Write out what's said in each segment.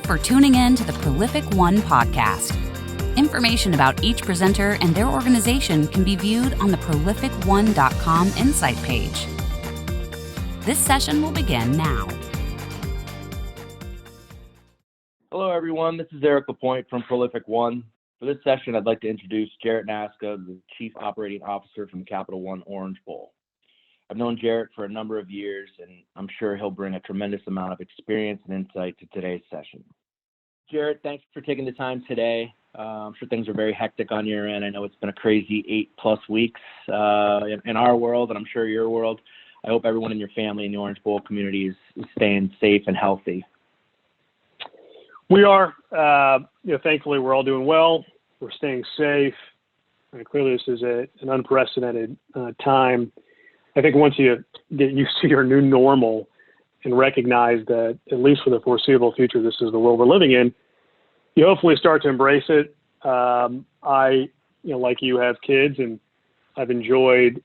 for tuning in to the Prolific One podcast. Information about each presenter and their organization can be viewed on the prolificone.com insight page. This session will begin now. Hello, everyone. This is Eric Lapointe from Prolific One. For this session, I'd like to introduce Jarrett Nasca, the Chief Operating Officer from Capital One Orange Bowl. I've known Jarrett for a number of years, and I'm sure he'll bring a tremendous amount of experience and insight to today's session. Jarrett, thanks for taking the time today. I'm sure things are very hectic on your end. I know it's been a crazy 8+ weeks in our world, and I'm sure your world. I hope everyone in your family in the Orange Bowl community is staying safe and healthy. We are. Thankfully, we're all doing well. We're staying safe. Clearly, this is an unprecedented time. I think once you get used to your new normal and recognize that, at least for the foreseeable future, this is the world we're living in, you hopefully start to embrace it. I, like you, have kids, and I've enjoyed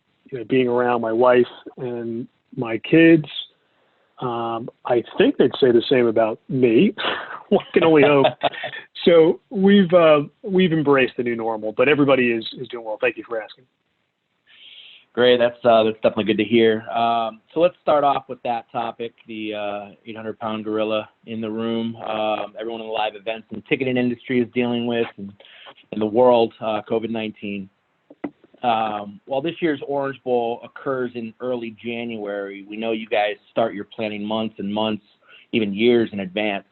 being around my wife and my kids. I think they'd say the same about me. One can only hope. So we've embraced the new normal, but everybody is doing well. Thank you for asking. Great. That's definitely good to hear. So let's start off with that topic, the 800-pound gorilla in the room. Everyone in the live events and ticketing industry is dealing with, and in the world, COVID-19. While this year's Orange Bowl occurs in early January, we know you guys start your planning months and months, even years in advance.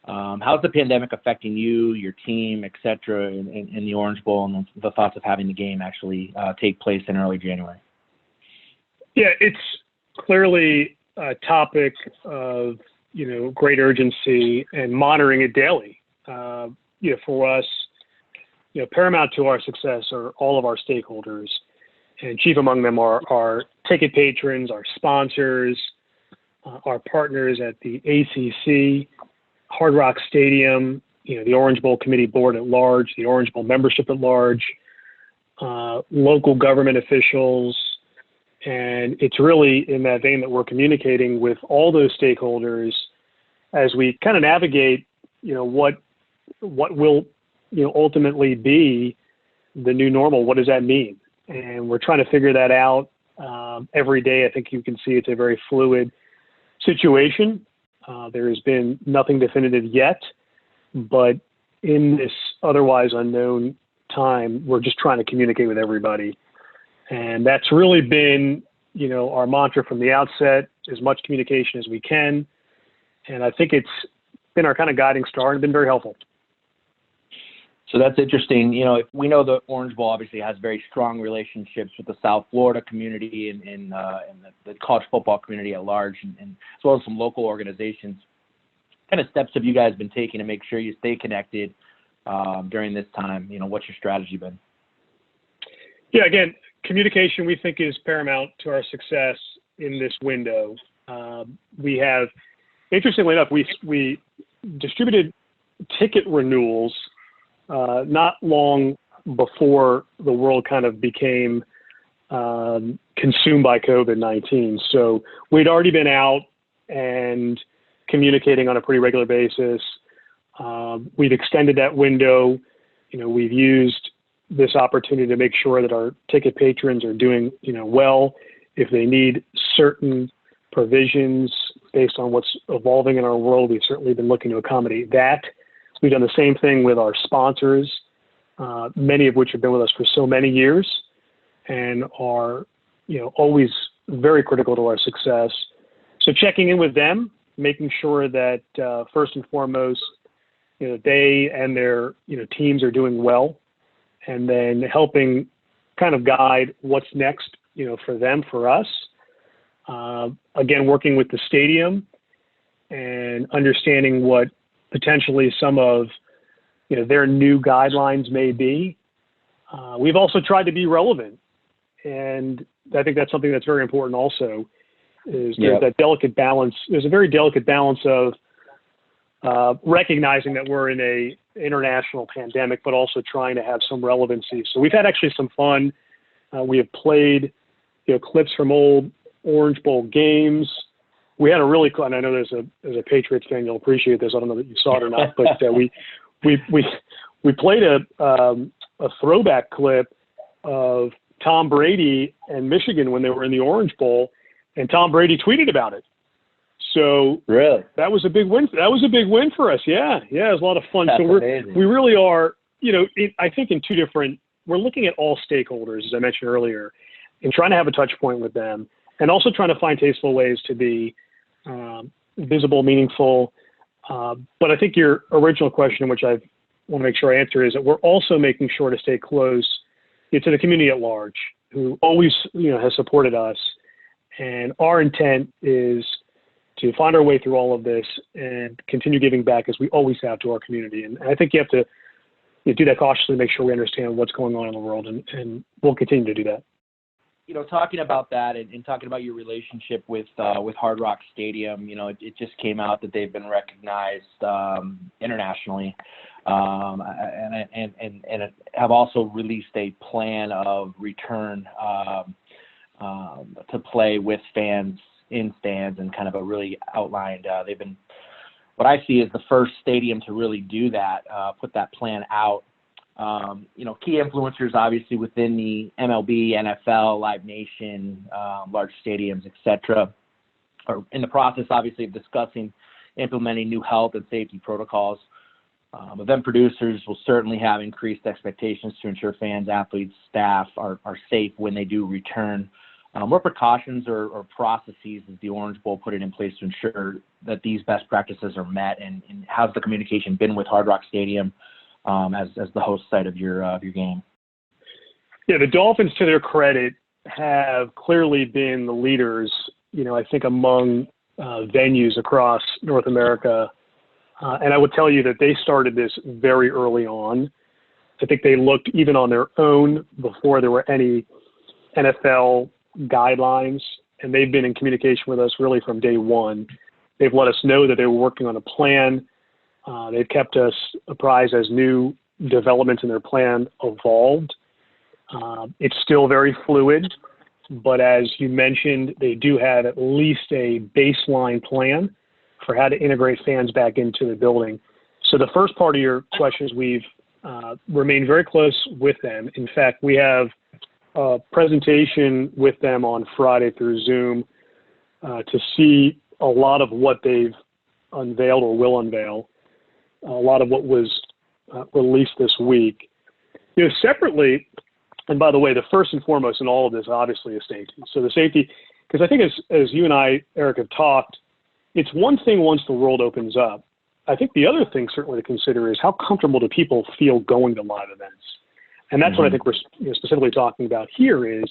How's the pandemic affecting you, your team, et cetera, in the Orange Bowl, and the thoughts of having the game actually take place in early January? Yeah, it's clearly a topic of, great urgency and monitoring it daily. For us, paramount to our success are all of our stakeholders, and chief among them are our ticket patrons, our sponsors, our partners at the ACC, Hard Rock Stadium, the Orange Bowl Committee Board at large, the Orange Bowl membership at large, local government officials. And it's really in that vein that we're communicating with all those stakeholders as we kind of navigate, what will, ultimately be the new normal. What does that mean? And we're trying to figure that out every day. I think you can see it's a very fluid situation. There has been nothing definitive yet, but in this otherwise unknown time, we're just trying to communicate with everybody. And that's really been, our mantra from the outset, as much communication as we can. And I think it's been our kind of guiding star and been very helpful. So that's interesting. We know the Orange Bowl obviously has very strong relationships with the South Florida community and the college football community at large, and as well as some local organizations. What kind of steps have you guys been taking to make sure you stay connected during this time? What's your strategy been? Yeah, again, communication we think is paramount to our success in this window. We have, interestingly enough, we distributed ticket renewals not long before the world kind of became consumed by COVID-19. So we'd already been out and communicating on a pretty regular basis. We've extended that window. We've used this opportunity to make sure that our ticket patrons are doing, well. If they need certain provisions based on what's evolving in our world, we've certainly been looking to accommodate that. We've done the same thing with our sponsors, many of which have been with us for so many years and are, always very critical to our success. So checking in with them, making sure that first and foremost, they and their, teams are doing well, and then helping kind of guide what's next, for them, for us. Again, working with the stadium and understanding what potentially some of their new guidelines may be. We've also tried to be relevant, and I think that's something that's very important also, is there's that delicate balance. There's a very delicate balance of recognizing that we're in a international pandemic, but also trying to have some relevancy. So we've had actually some fun. We have played clips from old Orange Bowl games. we had a really cool, and I know there's a Patriots fan, you'll appreciate this. I don't know that you saw it or not, but we played a throwback clip of Tom Brady and Michigan when they were in the Orange Bowl, and Tom Brady tweeted about it. So really, that was a big win. That was a big win for us. Yeah, it was a lot of fun. That's so amazing. we really are, I think in two different. We're looking at all stakeholders, as I mentioned earlier, and trying to have a touch point with them, and also trying to find tasteful ways to be visible, meaningful. But I think your original question, which I want to make sure I answer, is that we're also making sure to stay close to the community at large, who always has supported us. And our intent is to find our way through all of this and continue giving back as we always have to our community. And I think you have to do that cautiously, make sure we understand what's going on in the world, and we'll continue to do that. Talking about that and talking about your relationship with Hard Rock Stadium, it just came out that they've been recognized internationally, and have also released a plan of return to play with fans in stands, and kind of a really outlined. They've been, what I see is the first stadium to really do that, put that plan out. Key influencers obviously within the MLB, NFL, Live Nation, large stadiums, etc., are in the process, obviously, of discussing implementing new health and safety protocols. Event producers will certainly have increased expectations to ensure fans, athletes, staff are safe when they do return. What precautions or processes does the Orange Bowl put in place to ensure that these best practices are met, and how's the communication been with Hard Rock Stadium as the host site of your game? Yeah, the Dolphins, to their credit, have clearly been the leaders, I think among venues across North America. And I would tell you that they started this very early on. I think they looked even on their own before there were any NFL guidelines, and they've been in communication with us really from day one. They've let us know that they were working on a plan. They've kept us apprised as new developments in their plan evolved. It's still very fluid, but as you mentioned, they do have at least a baseline plan for how to integrate fans back into the building. So the first part of your question is we've remained very close with them. In fact, we have a presentation with them on Friday through Zoom to see a lot of what they've unveiled or will unveil, a lot of what was released this week. Separately, and by the way, the first and foremost in all of this obviously is safety. So the safety, because I think as you and I, Eric, have talked, it's one thing once the world opens up. I think the other thing certainly to consider is how comfortable do people feel going to live events? And that's what I think we're specifically talking about here is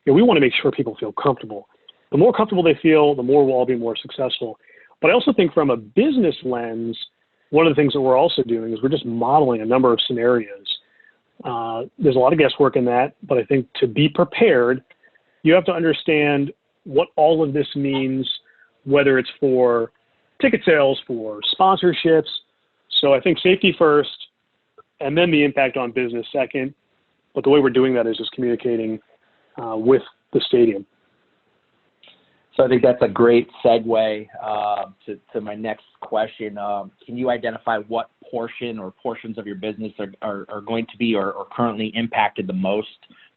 we want to make sure people feel comfortable. The more comfortable they feel, the more we'll all be more successful. But I also think from a business lens, one of the things that we're also doing is we're just modeling a number of scenarios. There's a lot of guesswork in that, but I think to be prepared, you have to understand what all of this means, whether it's for ticket sales, for sponsorships. So I think safety first, and then the impact on business second. But the way we're doing that is just communicating with the stadium. So I think that's a great segue to my next question. Can you identify what portion or portions of your business are going to be or currently impacted the most?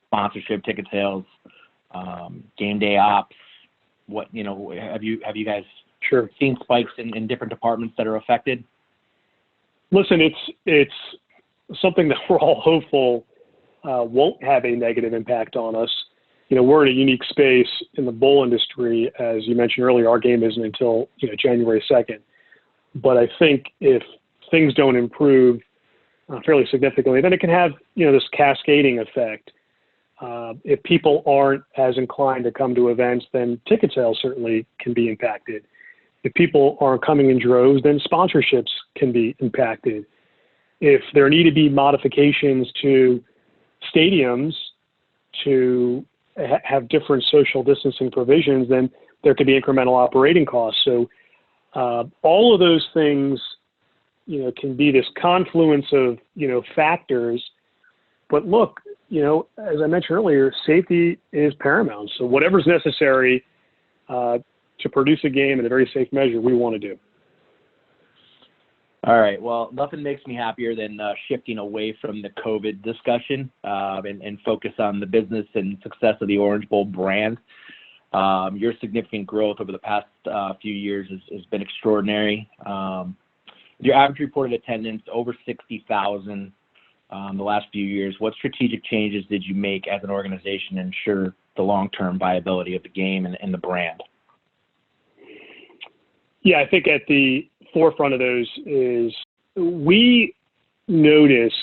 Sponsorship, ticket sales, game day ops. What have you guys seen spikes in different departments that are affected? Listen, it's something that we're all hopeful won't have a negative impact on us. We're in a unique space in the bowl industry. As you mentioned earlier, our game isn't until January 2nd. But I think if things don't improve fairly significantly, then it can have this cascading effect. If people aren't as inclined to come to events, then ticket sales certainly can be impacted. If people aren't coming in droves, then sponsorships can be impacted. If there need to be modifications to stadiums to have different social distancing provisions, then there could be incremental operating costs. So all of those things, can be this confluence of, factors. But look, as I mentioned earlier, safety is paramount. So whatever's necessary, to produce a game in a very safe measure, we want to do. All right. Well, nothing makes me happier than shifting away from the COVID discussion and focus on the business and success of the Orange Bowl brand. Your significant growth over the past few years has been extraordinary. Your average reported attendance over 60,000 the last few years. What strategic changes did you make as an organization to ensure the long-term viability of the game and the brand? Yeah, I think at the forefront of those is we noticed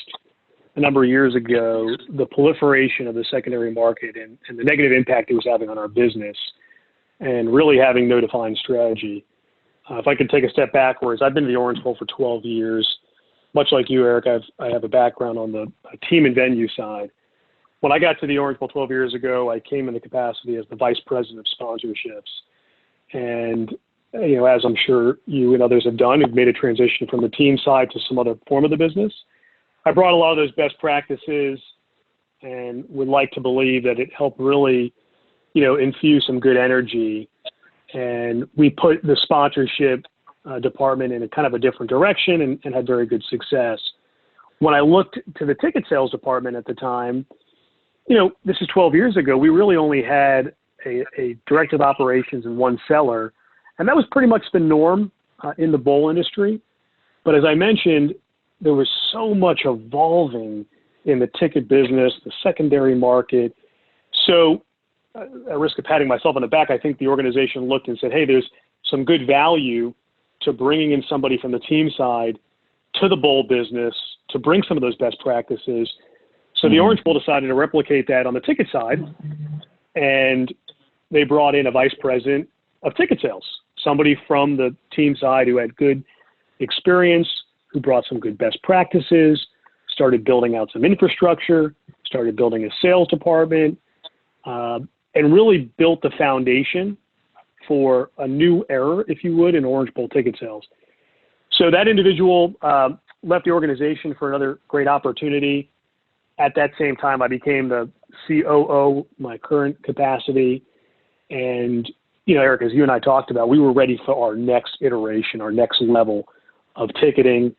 a number of years ago the proliferation of the secondary market and the negative impact it was having on our business and really having no defined strategy. If I could take a step backwards, I've been to the Orange Bowl for 12 years. Much like you, Eric, I have a background on the team and venue side. When I got to the Orange Bowl 12 years ago, I came in the capacity as the vice president of sponsorships. And as I'm sure you and others have done, have made a transition from the team side to some other form of the business. I brought a lot of those best practices and would like to believe that it helped really, infuse some good energy. And we put the sponsorship department in a kind of a different direction and had very good success. When I looked to the ticket sales department at the time, this is 12 years ago, we really only had a director of operations and one seller. And that was pretty much the norm in the bowl industry. But as I mentioned, there was so much evolving in the ticket business, the secondary market. So at risk of patting myself on the back, I think the organization looked and said, hey, there's some good value to bringing in somebody from the team side to the bowl business to bring some of those best practices. So the Orange Bowl decided to replicate that on the ticket side. And they brought in a vice president of ticket sales, somebody from the team side who had good experience, who brought some good best practices, started building out some infrastructure, started building a sales department, and really built the foundation for a new era, if you would, in Orange Bowl ticket sales. So that individual left the organization for another great opportunity. At that same time, I became the COO, my current capacity. And Eric, as you and I talked about, we were ready for our next iteration, our next level of ticketing.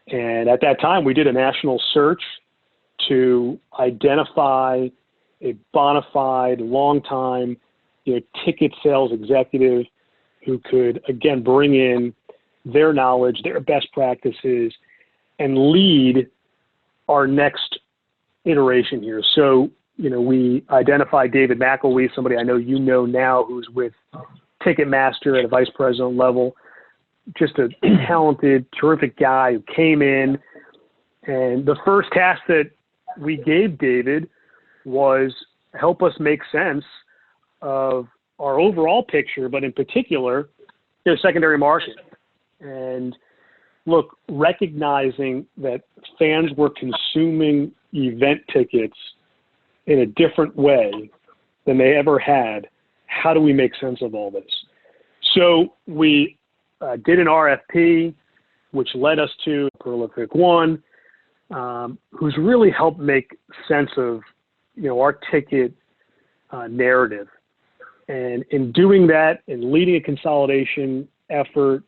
And at that time, we did a national search to identify a bona fide, long-time, ticket sales executive who could, again, bring in their knowledge, their best practices, and lead our next iteration here. So, we identified David McElwee, somebody I know now, who's with Ticketmaster at a vice president level, just a talented, terrific guy who came in. And the first task that we gave David was help us make sense of our overall picture, but in particular, secondary market. And look, recognizing that fans were consuming event tickets in a different way than they ever had, how do we make sense of all this? So we did an RFP, which led us to Prolific One, who's really helped make sense of, our ticket narrative. And in doing that and leading a consolidation effort,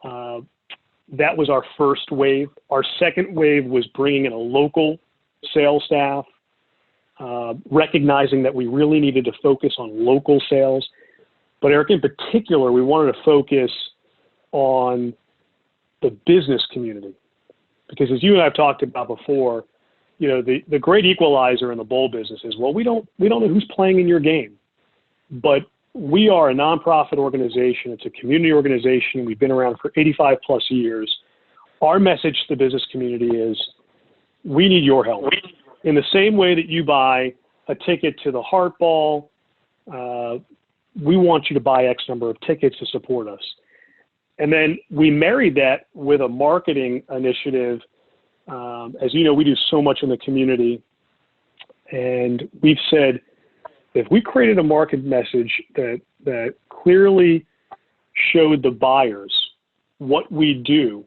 that was our first wave. Our second wave was bringing in a local sales staff, recognizing that we really needed to focus on local sales. But Eric, in particular, we wanted to focus on the business community. Because as you and I have talked about before, the great equalizer in the bowl business is, well, we don't know who's playing in your game. But we are a nonprofit organization. It's a community organization. We've been around for 85 plus years. Our message to the business community is we need your help. In the same way that you buy a ticket to the Heart Ball, we want you to buy X number of tickets to support us. And then we married that with a marketing initiative. As you know, we do so much in the community. And we've said, if we created a market message that clearly showed the buyers what we do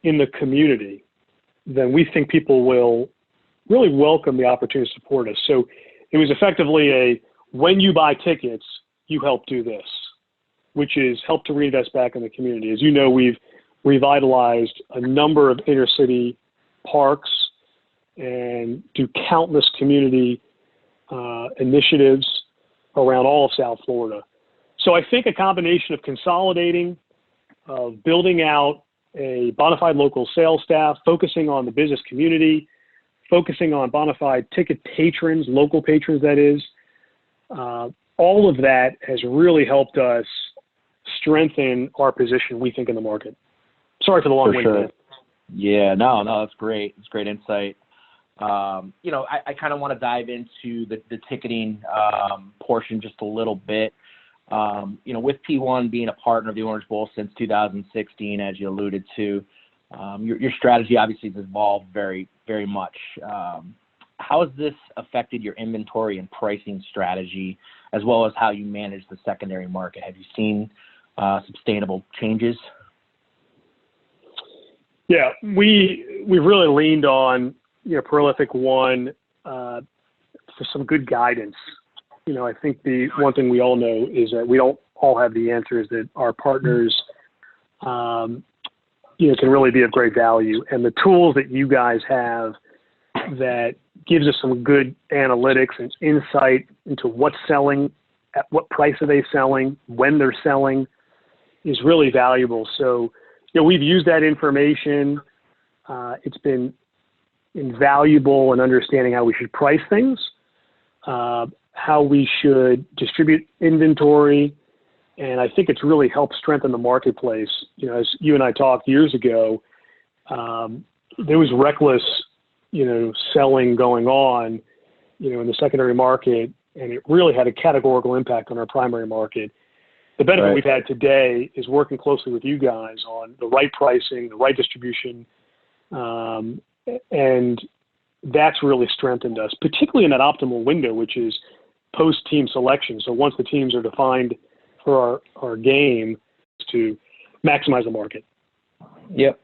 in the community, then we think people will really welcome the opportunity to support us. So it was effectively when you buy tickets, you help do this. which is help to reinvest back in the community. As you know, we've revitalized a number of inner city parks and do countless community initiatives around all of South Florida. So I think a combination of consolidating, of building out a bona fide local sales staff, focusing on the business community, focusing on bona fide ticket patrons, local patrons that is, all of that has really helped us strengthen our position, we think, in the market. Sorry for the long winded. Sure. Yeah, no, that's great. It's great insight. I kind of want to dive into the ticketing portion just a little bit. With P1 being a partner of the Orange Bowl since 2016, as you alluded to, your strategy obviously has evolved very, very much. How has this affected your inventory and pricing strategy, as well as how you manage the secondary market? Have you seen sustainable changes? Yeah, we've really leaned on Prolific One for some good guidance. I think the one thing we all know is that we don't all have the answers, that our partners, can really be of great value. And the tools that you guys have that gives us some good analytics and insight into what's selling, at what price are they selling, when they're selling, is really valuable. So, we've used that information. It's been invaluable in understanding how we should price things, how we should distribute inventory, and I think it's really helped strengthen the marketplace. As you and I talked years ago, there was reckless, selling going on, in the secondary market, and it really had a categorical impact on our primary market. The benefit we've had today is working closely with you guys on the right pricing, the right distribution, and that's really strengthened us, particularly in that optimal window, which is post-team selection. So once the teams are defined for our game, to maximize the market. Yep.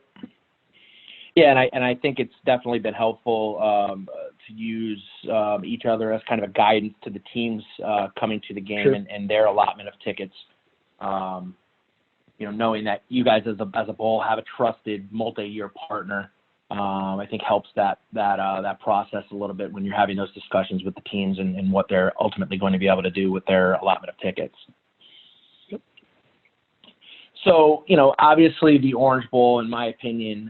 Yeah, and I think it's definitely been helpful to use each other as kind of a guidance to the teams coming to the game. Sure. and their allotment of tickets. Knowing that you guys as a bowl have a trusted multi-year partner, I think helps that process a little bit when you're having those discussions with the teams and what they're ultimately going to be able to do with their allotment of tickets. Yep. So, obviously the Orange Bowl, in my opinion,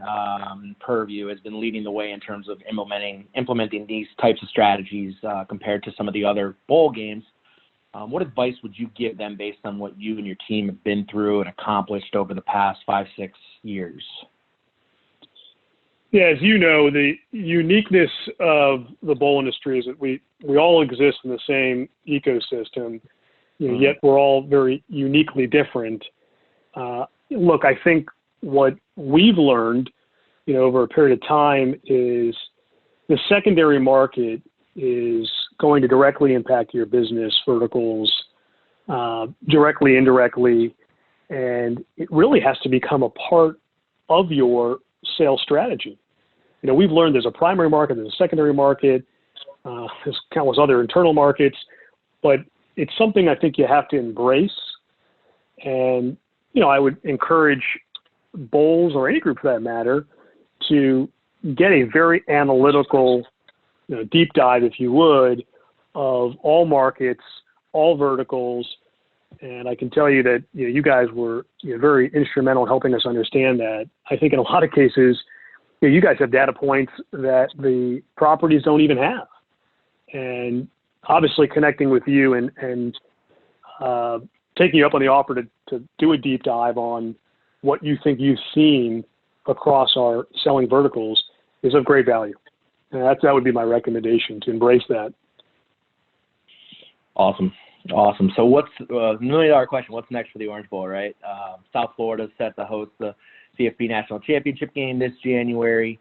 purview, has been leading the way in terms of implementing these types of strategies compared to some of the other bowl games. What advice would you give them based on what you and your team have been through and accomplished over the past 5-6 years? Yeah, as you know, the uniqueness of the bowl industry is that we all exist in the same ecosystem, yet we're all very uniquely different. Look, I think what we've learned, over a period of time is the secondary market is going to directly impact your business verticals, directly, indirectly, and it really has to become a part of your sales strategy. We've learned there's a primary market, there's a secondary market, there's countless other internal markets, but it's something I think you have to embrace. And, I would encourage bowls, or any group for that matter, to get a very analytical deep dive, if you would, of all markets, all verticals. And I can tell you that you guys were very instrumental in helping us understand that. I think in a lot of cases, you guys have data points that the properties don't even have. And obviously connecting with you and taking you up on the offer to do a deep dive on what you think you've seen across our selling verticals is of great value. And that would be my recommendation, to embrace that. Awesome. So what's $1 million question? What's next for the Orange Bowl, right? South Florida is set to host the CFB National Championship game this January,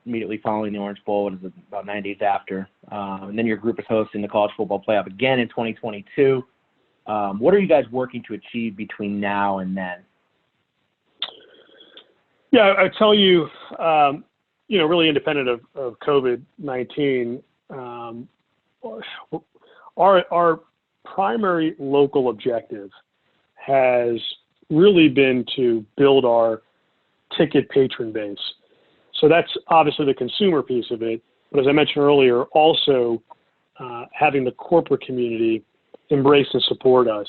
immediately following the Orange Bowl. It is about 9 days after. And then your group is hosting the College Football Playoff again in 2022. What are you guys working to achieve between now and then? Yeah, I tell you, really independent of COVID-19, our primary local objective has really been to build our ticket patron base. So that's obviously the consumer piece of it. But as I mentioned earlier, also having the corporate community embrace and support us.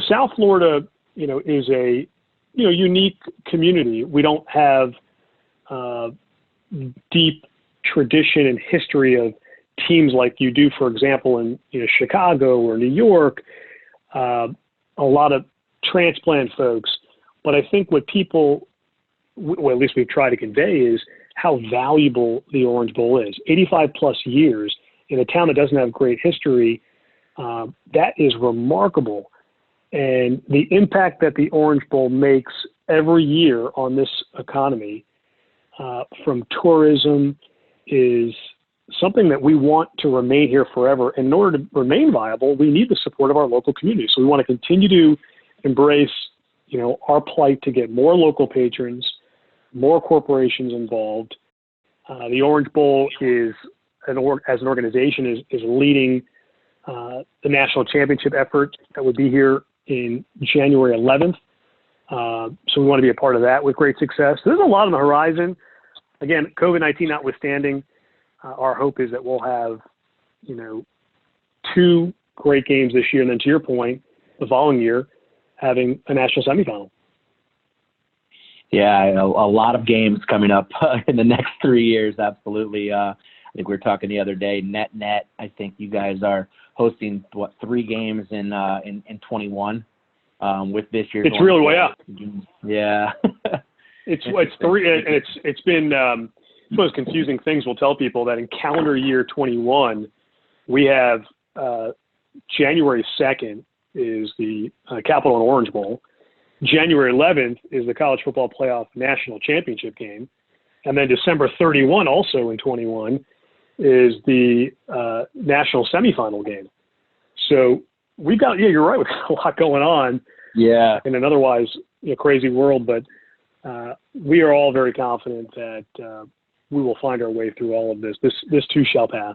South Florida, is a unique community. We don't have deep tradition and history of teams like you do, for example, in Chicago or New York. A lot of transplant folks. But I think what people, well, at least we've tried to convey, is how valuable the Orange Bowl is. 85 plus years in a town that doesn't have great history, that is remarkable. And the impact that the Orange Bowl makes every year on this economy from tourism is something that we want to remain here forever. And in order to remain viable, we need the support of our local community. So we want to continue to embrace, our plight to get more local patrons, more corporations involved. The Orange Bowl is, as an organization, is leading the national championship effort that would be here in January 11th. So we want to be a part of that with great success. There's a lot on the horizon. Again, COVID-19 notwithstanding, our hope is that we'll have, 2 great games this year, and then to your point, the following year, having a national semifinal. Yeah, a lot of games coming up in the next 3 years. Absolutely. I think we were talking the other day, net. I think you guys are hosting 3 games in 21 with this year's. It's really way up. Yeah. it's 3, and it's been one of those confusing things. We'll tell people that in calendar year 21, we have January 2nd is the Capital and Orange Bowl. January 11th is the College Football Playoff National Championship game. And then December 31, also in 21, is the national semifinal game. So we've got, you're right, we've got a lot going on in an otherwise crazy world, but we are all very confident that we will find our way through all of this. This too shall pass.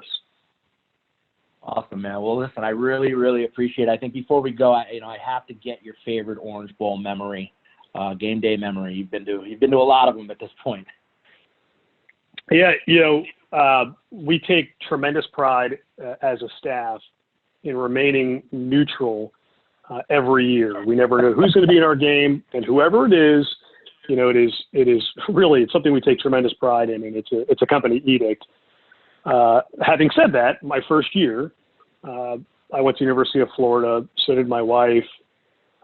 Awesome, man. Well, listen, I really, really appreciate it. I think before we go, I have to get your favorite Orange Bowl memory, game day memory. You've been to a lot of them at this point. Yeah, we take tremendous pride as a staff in remaining neutral every year. We never know who's going to be in our game, and whoever it is, it is really, it's something we take tremendous pride in, and it's a company edict. Having said that, my first year, I went to the University of Florida, so did my wife.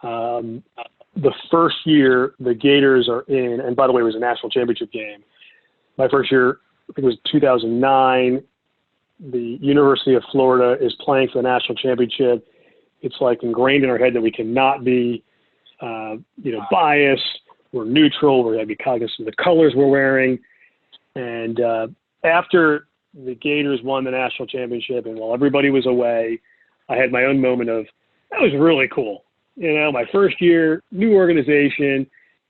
The first year the Gators are in, and by the way, it was a national championship game. My first year, I think it was 2009, the University of Florida is playing for the national championship. It's like ingrained in our head that we cannot be, biased. We're neutral. We're going to be cognizant of the colors we're wearing. And after the Gators won the national championship, and while everybody was away, I had my own moment of, that was really cool. My first year, new organization,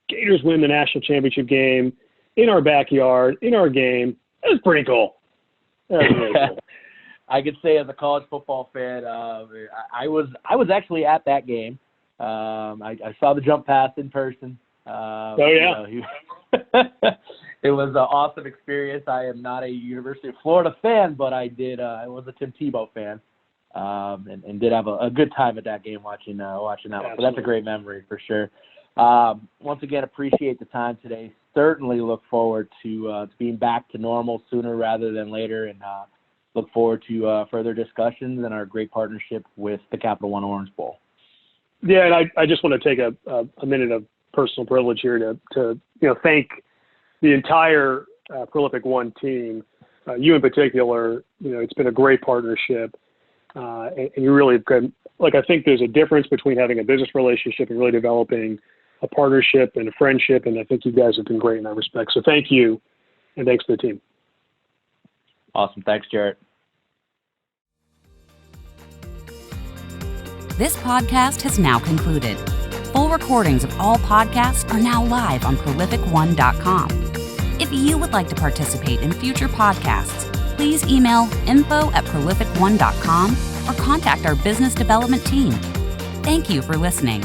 Gators win the national championship game in our backyard, in our game. That was pretty cool. That was really cool. I could say as a college football fan, I was actually at that game. I saw the jump pass in person. It was an awesome experience. I am not a University of Florida fan, but I was a Tim Tebow fan, and did have a good time at that game watching that one. So that's a great memory for sure. Once again, appreciate the time today. Certainly look forward to being back to normal sooner rather than later, and look forward to further discussions and our great partnership with the Capital One Orange Bowl. Yeah, and I just want to take a minute of personal privilege here to thank the entire Prolific One team. You in particular, it's been a great partnership, and you really, I think there's a difference between having a business relationship and really developing a partnership and a friendship, and I think you guys have been great in that respect. So thank you, and thanks to the team. Awesome. Thanks, Jarrett. This podcast has now concluded. Full recordings of all podcasts are now live on prolific1.com. If you would like to participate in future podcasts, please email info@prolific1.com or contact our business development team. Thank you for listening.